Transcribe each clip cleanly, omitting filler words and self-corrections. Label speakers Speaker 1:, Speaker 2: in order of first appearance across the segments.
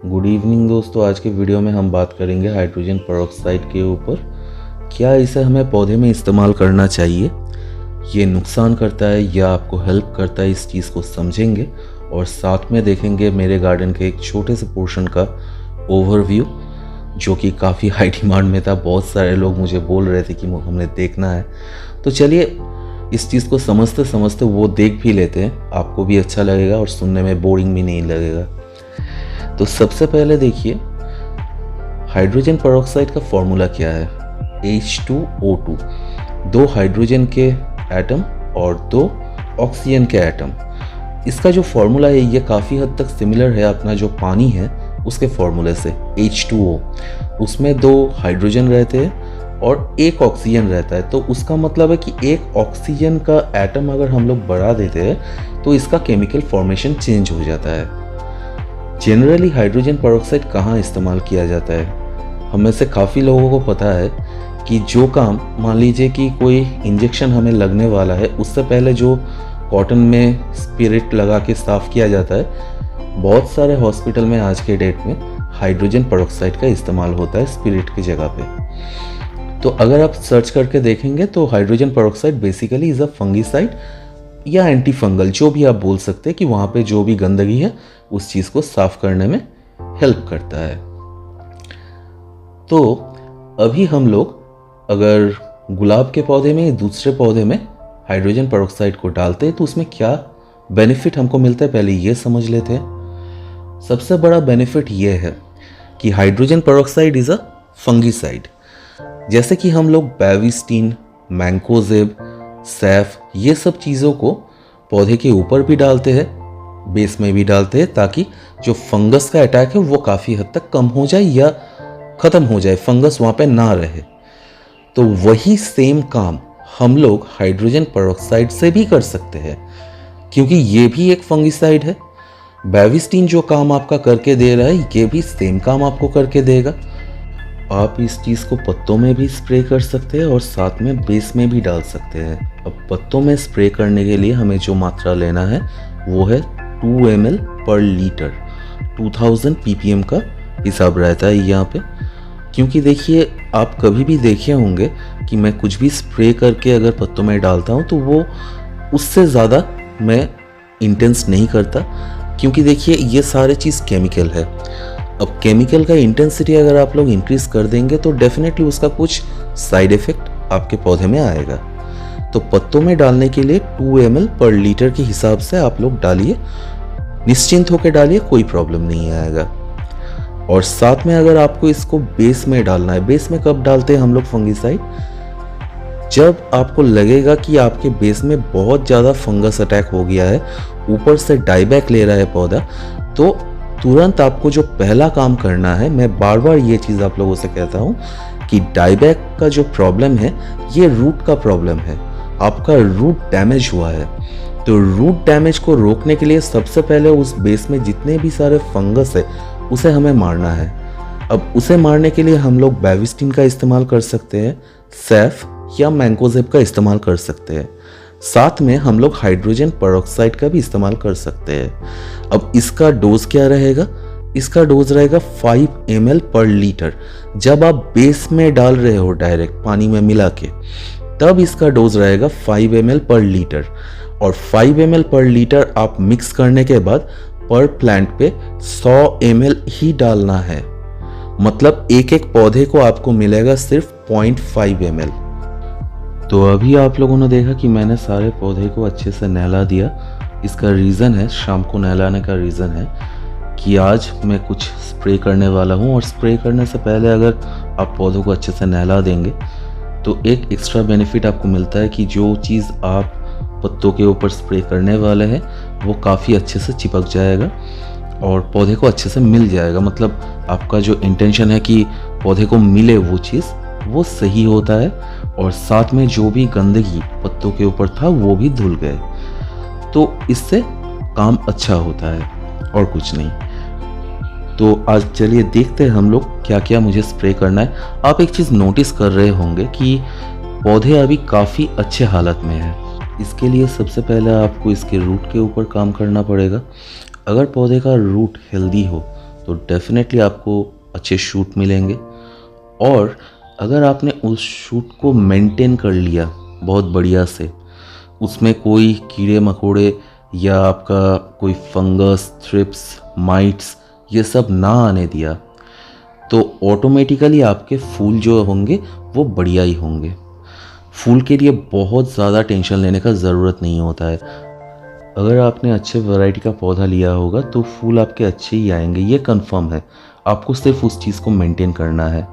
Speaker 1: Good evening दोस्तों। आज के वीडियो में हम बात करेंगे हाइड्रोजन पेरोक्साइड के ऊपर। क्या इसे हमें पौधे में इस्तेमाल करना चाहिए, ये नुकसान करता है या आपको हेल्प करता है, इस चीज़ को समझेंगे और साथ में देखेंगे मेरे गार्डन के एक छोटे से पोर्शन का ओवरव्यू जो कि काफ़ी हाई डिमांड में था। बहुत सारे लोग मुझे बोल रहे थे कि हमने देखना है, तो चलिए इस चीज़ को समझते समझते वो देख भी लेते हैं। आपको भी अच्छा लगेगा और सुनने में बोरिंग भी नहीं लगेगा। तो सबसे पहले देखिए हाइड्रोजन पेरोक्साइड का फॉर्मूला क्या है। H2O2, 2 हाइड्रोजन के एटम और 2 ऑक्सीजन के एटम। इसका जो फॉर्मूला है ये काफ़ी हद तक सिमिलर है अपना जो पानी है उसके फॉर्मूले से। H2O, उसमें 2 हाइड्रोजन रहते हैं और 1 ऑक्सीजन रहता है। तो उसका मतलब है कि 1 ऑक्सीजन का एटम अगर हम लोग बढ़ा देते हैं तो इसका केमिकल फॉर्मेशन चेंज हो जाता है। जनरली हाइड्रोजन पेरोक्साइड कहाँ इस्तेमाल किया जाता है, हम में से काफ़ी लोगों को पता है कि जो काम मान लीजिए कि कोई इंजेक्शन हमें लगने वाला है उससे पहले जो कॉटन में स्पिरिट लगा के साफ़ किया जाता है, बहुत सारे हॉस्पिटल में आज के डेट में हाइड्रोजन पेरोक्साइड का इस्तेमाल होता है स्पिरिट की जगह पे। तो अगर आप सर्च करके देखेंगे तो hydrogen peroxide basically is a fungicide या एंटी फंगल, जो भी आप बोल सकते हैं कि वहाँ पे जो भी गंदगी है उस चीज़ को साफ करने में हेल्प करता है। तो अभी हम लोग अगर गुलाब के पौधे में या दूसरे पौधे में हाइड्रोजन पेरोक्साइड को डालते हैं तो उसमें क्या बेनिफिट हमको मिलता है पहले ये समझ लेते हैं। सबसे बड़ा बेनिफिट ये है कि hydrogen peroxide is a fungicide. जैसे कि हम लोग बेविस्टीन, मैंकोजेब, सैफ, ये सब चीज़ों को पौधे के ऊपर भी डालते हैं, बेस में भी डालते हैं, ताकि जो फंगस का अटैक है वो काफ़ी हद तक कम हो जाए या ख़त्म हो जाए, फंगस वहाँ पे ना रहे। तो वही सेम काम हम लोग हाइड्रोजन पेरोक्साइड से भी कर सकते हैं, क्योंकि ये भी एक फंगीसाइड है। बेविस्टीन जो काम आपका करके दे रहा है ये भी सेम काम आपको करके देगा। आप इस चीज़ को पत्तों में भी स्प्रे कर सकते हैं और साथ में बेस में भी डाल सकते हैं। अब पत्तों में स्प्रे करने के लिए हमें जो मात्रा लेना है वो है 2 ml पर लीटर। 2000 ppm का हिसाब रहता है यहाँ पे। क्योंकि देखिए आप कभी भी देखे होंगे कि मैं कुछ भी स्प्रे करके अगर पत्तों में डालता हूँ तो वो उससे ज़्यादा मैं इंटेंस नहीं करता, क्योंकि देखिए ये सारे चीज़ केमिकल है। अब केमिकल का इंटेंसिटी अगर आप लोग इंक्रीज कर देंगे तो डेफिनेटली उसका कुछ साइड इफ़ेक्ट आपके पौधे में आएगा। तो पत्तों में डालने के लिए 2 ml पर लीटर के हिसाब से आप लोग डालिए, निश्चिंत होकर डालिए, कोई प्रॉब्लम नहीं आएगा। और साथ में अगर आपको इसको बेस में डालना है, बेस में कब डालते हैं हम लोग फंगीसाइड, जब आपको लगेगा कि आपके बेस में बहुत ज़्यादा फंगस अटैक हो गया है, ऊपर से डाईबैक ले रहा है पौधा, तो तुरंत आपको जो पहला काम करना है, मैं बार बार ये चीज़ आप लोगों से कहता हूँ कि डाईबैक का जो प्रॉब्लम है ये रूट का प्रॉब्लम है, आपका रूट डैमेज हुआ है। तो रूट डैमेज को रोकने के लिए सबसे पहले उस बेस में जितने भी सारे फंगस है उसे हमें मारना है। अब उसे मारने के लिए हम लोग बेविस्टीन का इस्तेमाल कर सकते हैं, सैफ या मैंकोजेब का इस्तेमाल कर सकते हैं, साथ में हम लोग हाइड्रोजन पेरोक्साइड का भी इस्तेमाल कर सकते हैं। अब इसका डोज क्या रहेगा, इसका डोज रहेगा 5 ml पर लीटर। जब आप बेस में डाल रहे हो डायरेक्ट पानी में मिला के, तब इसका डोज रहेगा 5 ml पर लीटर। और 5 ml पर लीटर आप मिक्स करने के बाद पर प्लांट पे 100 ml ही डालना है। मतलब एक एक पौधे को आपको मिलेगा सिर्फ 0.5 ml। तो अभी आप लोगों ने देखा कि मैंने सारे पौधे को अच्छे से नहला दिया। इसका रीज़न है, शाम को नहलाने का रीज़न है कि आज मैं कुछ स्प्रे करने वाला हूँ, और स्प्रे करने से पहले अगर आप पौधों को अच्छे से नहला देंगे तो एक एक्स्ट्रा बेनिफिट आपको मिलता है कि जो चीज़ आप पत्तों के ऊपर स्प्रे करने वाले हैं वो काफ़ी अच्छे से चिपक जाएगा और पौधे को अच्छे से मिल जाएगा। मतलब आपका जो इंटेंशन है कि पौधे को मिले वो चीज़, वो सही होता है। और साथ में जो भी गंदगी पत्तों के ऊपर था वो भी धुल गए, तो इससे काम अच्छा होता है और कुछ नहीं। तो आज चलिए देखते हैं हम लोग क्या क्या मुझे स्प्रे करना है। आप एक चीज़ नोटिस कर रहे होंगे कि पौधे अभी काफ़ी अच्छे हालत में है। इसके लिए सबसे पहले आपको इसके रूट के ऊपर काम करना पड़ेगा। अगर पौधे का रूट हेल्दी हो तो डेफिनेटली आपको अच्छे शूट मिलेंगे। और अगर आपने उस शूट को मेंटेन कर लिया बहुत बढ़िया से, उसमें कोई कीड़े मकोड़े या आपका कोई फंगस, थ्रिप्स, माइट्स ये सब ना आने दिया, तो ऑटोमेटिकली आपके फूल जो होंगे वो बढ़िया ही होंगे। फूल के लिए बहुत ज़्यादा टेंशन लेने का ज़रूरत नहीं होता है। अगर आपने अच्छे वैरायटी का पौधा लिया होगा तो फूल आपके अच्छे ही आएंगे, ये कंफर्म है। आपको सिर्फ उस चीज़ को मेंटेन करना है।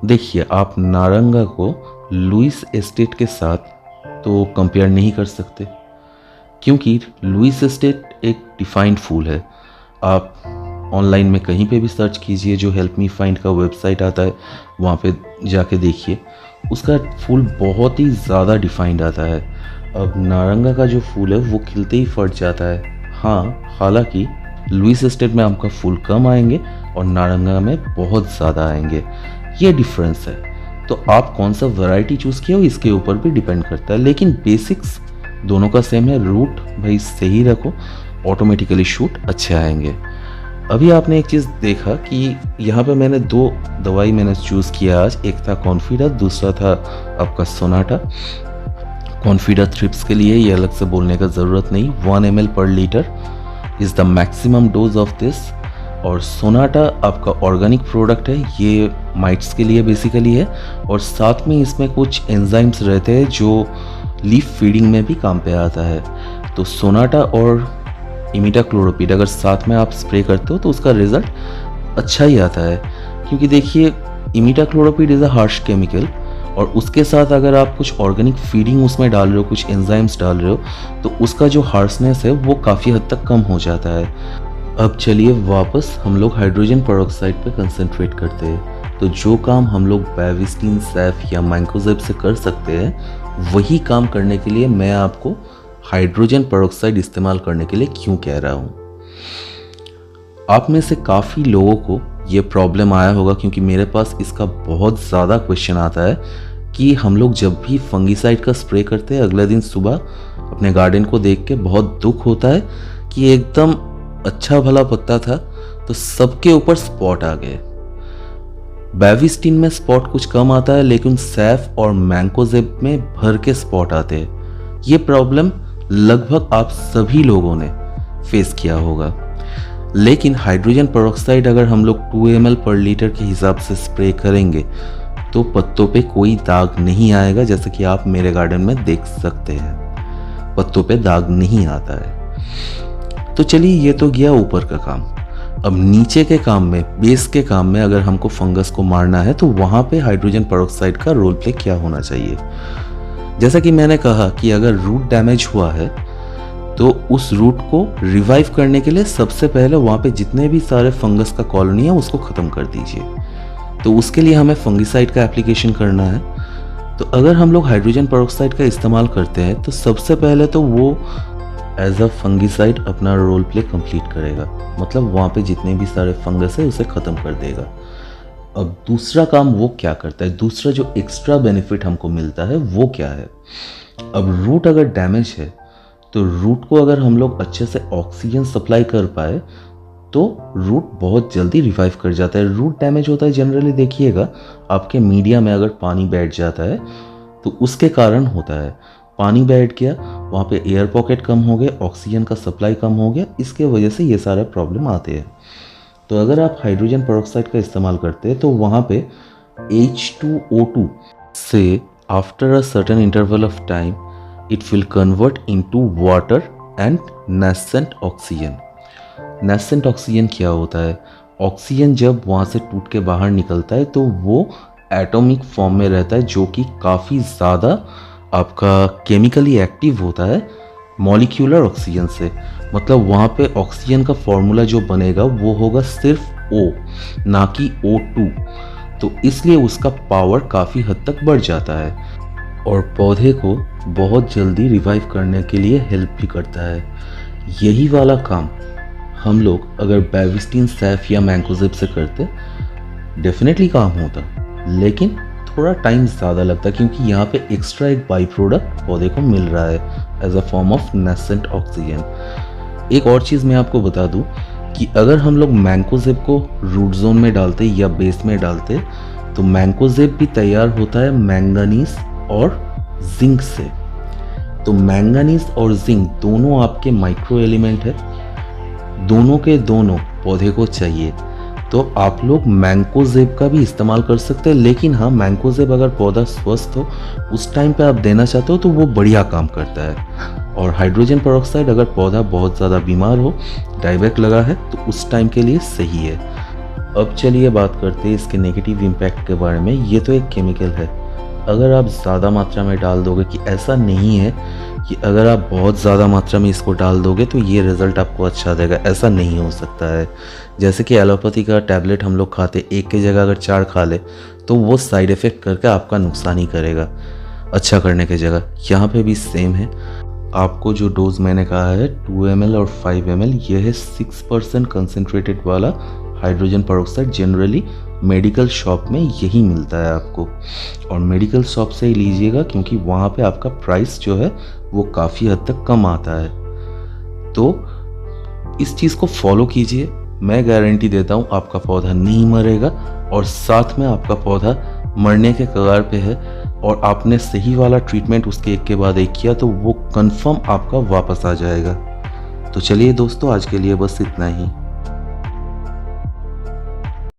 Speaker 1: देखिए, आप नारंगा को लुइस एस्टेट के साथ तो कंपेयर नहीं कर सकते, क्योंकि लुइस एस्टेट एक डिफाइंड फूल है। आप ऑनलाइन में कहीं पे भी सर्च कीजिए, जो हेल्प मी फाइंड का वेबसाइट आता है वहाँ पे जाके देखिए, उसका फूल बहुत ही ज़्यादा डिफाइंड आता है। अब नारंगा का जो फूल है वो खिलते ही फट जाता है। हाँ, हालांकि लुइस एस्टेट में आपका फूल कम आएंगे और नारंगा में बहुत ज़्यादा आएंगे, ये डिफरेंस है। तो आप कौन सा वैरायटी चूज़ किया हो इसके ऊपर भी डिपेंड करता है, लेकिन बेसिक्स दोनों का सेम है। रूट भाई सही रखो, ऑटोमेटिकली शूट अच्छे आएंगे। अभी आपने एक चीज़ देखा कि यहाँ पे मैंने 2 दवाई मैंने चूज़ किया आज। एक था कॉन्फिडा, दूसरा था आपका सोनाटा। कॉन्फिडा थ्रिप्स के लिए ये अलग से बोलने का ज़रूरत नहीं, 1 ml पर litre is the maximum dose of this. और सोनाटा आपका ऑर्गेनिक प्रोडक्ट है, ये माइट्स के लिए बेसिकली है, और साथ में इसमें कुछ एंजाइम्स रहते हैं जो लीफ फीडिंग में भी काम पे आता है। तो सोनाटा और इमिडाक्लोप्रिड अगर साथ में आप स्प्रे करते हो तो उसका रिजल्ट अच्छा ही आता है, क्योंकि देखिए imidacloprid is a harsh chemical, और उसके साथ अगर आप कुछ ऑर्गेनिक फीडिंग उसमें डाल रहे हो, कुछ एंजाइम्स डाल रहे हो, तो उसका जो हार्शनेस है वो काफ़ी हद तक कम हो जाता है। अब चलिए वापस हम लोग हाइड्रोजन पेरोक्साइड पे कंसंट्रेट करते हैं। तो जो काम हम लोग बेविस्टिन, सैफ या मैंकोजेब से कर सकते हैं, वही काम करने के लिए मैं आपको हाइड्रोजन पेरोक्साइड इस्तेमाल करने के लिए क्यों कह रहा हूँ। आप में से काफ़ी लोगों को ये प्रॉब्लम आया होगा, क्योंकि मेरे पास इसका बहुत ज़्यादा क्वेश्चन आता है कि हम लोग जब भी फंगीसाइड का स्प्रे करते हैं, अगले दिन सुबह अपने गार्डन को देख के बहुत दुख होता है कि एकदम अच्छा भला पत्ता था तो सबके ऊपर स्पॉट आ गए। बेविस्टिन में स्पॉट कुछ कम आता है, लेकिन सैफ और मैंकोजेब में भर के स्पॉट आते हैं। ये प्रॉब्लम लगभग आप सभी लोगों ने फेस किया होगा। लेकिन हाइड्रोजन पेरोक्साइड अगर हम लोग 2 ml पर लीटर के हिसाब से स्प्रे करेंगे तो पत्तों पे कोई दाग नहीं आएगा, जैसे कि आप मेरे गार्डन में देख सकते हैं, पत्तों पे दाग नहीं आता है। तो चलिए, ये तो गया ऊपर का काम। अब नीचे के काम में, बेस के काम में अगर हमको फंगस को मारना है तो वहाँ पे हाइड्रोजन पेरोक्साइड का रोल प्ले क्या होना चाहिए। जैसा कि मैंने कहा कि अगर रूट डैमेज हुआ है तो उस रूट को रिवाइव करने के लिए सबसे पहले वहाँ पे जितने भी सारे फंगस का कॉलोनी है उसको ख़त्म कर दीजिए। तो उसके लिए हमें फंगिसाइड का एप्लीकेशन करना है। तो अगर हम लोग हाइड्रोजन पेरोक्साइड का इस्तेमाल करते हैं तो सबसे पहले तो वो एज अ फंगिसाइड अपना रोल प्ले कंप्लीट करेगा, मतलब वहाँ पे जितने भी सारे फंगस है उसे ख़त्म कर देगा। अब दूसरा काम वो क्या करता है, दूसरा जो एक्स्ट्रा बेनिफिट हमको मिलता है वो क्या है। अब रूट अगर डैमेज है तो रूट को अगर हम लोग अच्छे से ऑक्सीजन सप्लाई कर पाए तो रूट बहुत जल्दी रिवाइव कर जाता है। रूट डैमेज होता है जनरली, देखिएगा आपके मीडिया में अगर पानी बैठ जाता है तो उसके कारण होता है। पानी बैठ गया, वहाँ पे एयर पॉकेट कम हो गए, ऑक्सीजन का सप्लाई कम हो गया, इसके वजह से ये सारे प्रॉब्लम आते हैं। तो अगर आप हाइड्रोजन पेरोक्साइड का इस्तेमाल करते हैं तो वहाँ पे H2O2 से after a certain interval of time it will convert into water and nascent oxygen। nascent oxygen क्या होता है? ऑक्सीजन जब वहाँ से टूट के बाहर निकलता है तो वो एटॉमिक फॉर्म में रहता है, जो कि काफ़ी ज़्यादा आपका केमिकली एक्टिव होता है मॉलिक्यूलर ऑक्सीजन से। मतलब वहाँ पे ऑक्सीजन का फॉर्मूला जो बनेगा वो होगा सिर्फ O, ना कि O2। तो इसलिए उसका पावर काफ़ी हद तक बढ़ जाता है और पौधे को बहुत जल्दी रिवाइव करने के लिए हेल्प भी करता है। यही वाला काम हम लोग अगर बेविस्टिन, सैफ या मैंकोजेब से करते डेफिनेटली काम होता, लेकिन थोड़ा टाइम ज़्यादा लगता, क्योंकि यहाँ पे एक्स्ट्रा एक बाई प्रोडक्ट पौधे को मिल रहा है as a form of nascent oxygen. एक और चीज़ मैं आपको बता दूँ कि अगर हम लोग मैंकोजेब को रूट जोन में डालते या बेस में डालते तो मैंकोजेब भी तैयार होता है मैंगनीज और जिंक से। तो मैंगनीज और जिंक दोनों आपके माइक्रो एलिमेंट है, दोनों के दोनों पौधे को चाहिए। तो आप लोग मैंकोजेब का भी इस्तेमाल कर सकते हैं, लेकिन हाँ, मैंकोजेब अगर पौधा स्वस्थ हो उस टाइम पे आप देना चाहते हो तो वो बढ़िया काम करता है। और हाइड्रोजन पेरोक्साइड अगर पौधा बहुत ज़्यादा बीमार हो, डाइवैक लगा है, तो उस टाइम के लिए सही है। अब चलिए बात करते हैं इसके नेगेटिव इम्पैक्ट के बारे में। ये तो एक केमिकल है, अगर आप ज़्यादा मात्रा में डाल दोगे, कि ऐसा नहीं है कि अगर आप बहुत ज़्यादा मात्रा में इसको डाल दोगे तो ये रिज़ल्ट आपको अच्छा देगा, ऐसा नहीं हो सकता है। जैसे कि एलोपैथी का टैबलेट हम लोग खाते, एक की जगह अगर 4 खा ले तो वो साइड इफ़ेक्ट करके आपका नुकसान ही करेगा अच्छा करने की जगह। यहाँ पे भी सेम है, आपको जो डोज मैंने कहा है 2 ml और 5 ml, ये है 6% कंसनट्रेटेड वाला hydrogen peroxide. Generally medical shop में यही मिलता है आपको, और मेडिकल शॉप से ही लीजिएगा क्योंकि वहाँ पे आपका प्राइस जो है वो काफ़ी हद तक कम आता है। तो इस चीज़ को फॉलो कीजिए, मैं गारंटी देता हूँ आपका पौधा नहीं मरेगा, और साथ में आपका पौधा मरने के कगार पे है और आपने सही वाला ट्रीटमेंट उसके एक के बाद एक किया तो वो कंफर्म आपका वापस आ जाएगा। तो चलिए दोस्तों, आज के लिए बस इतना ही।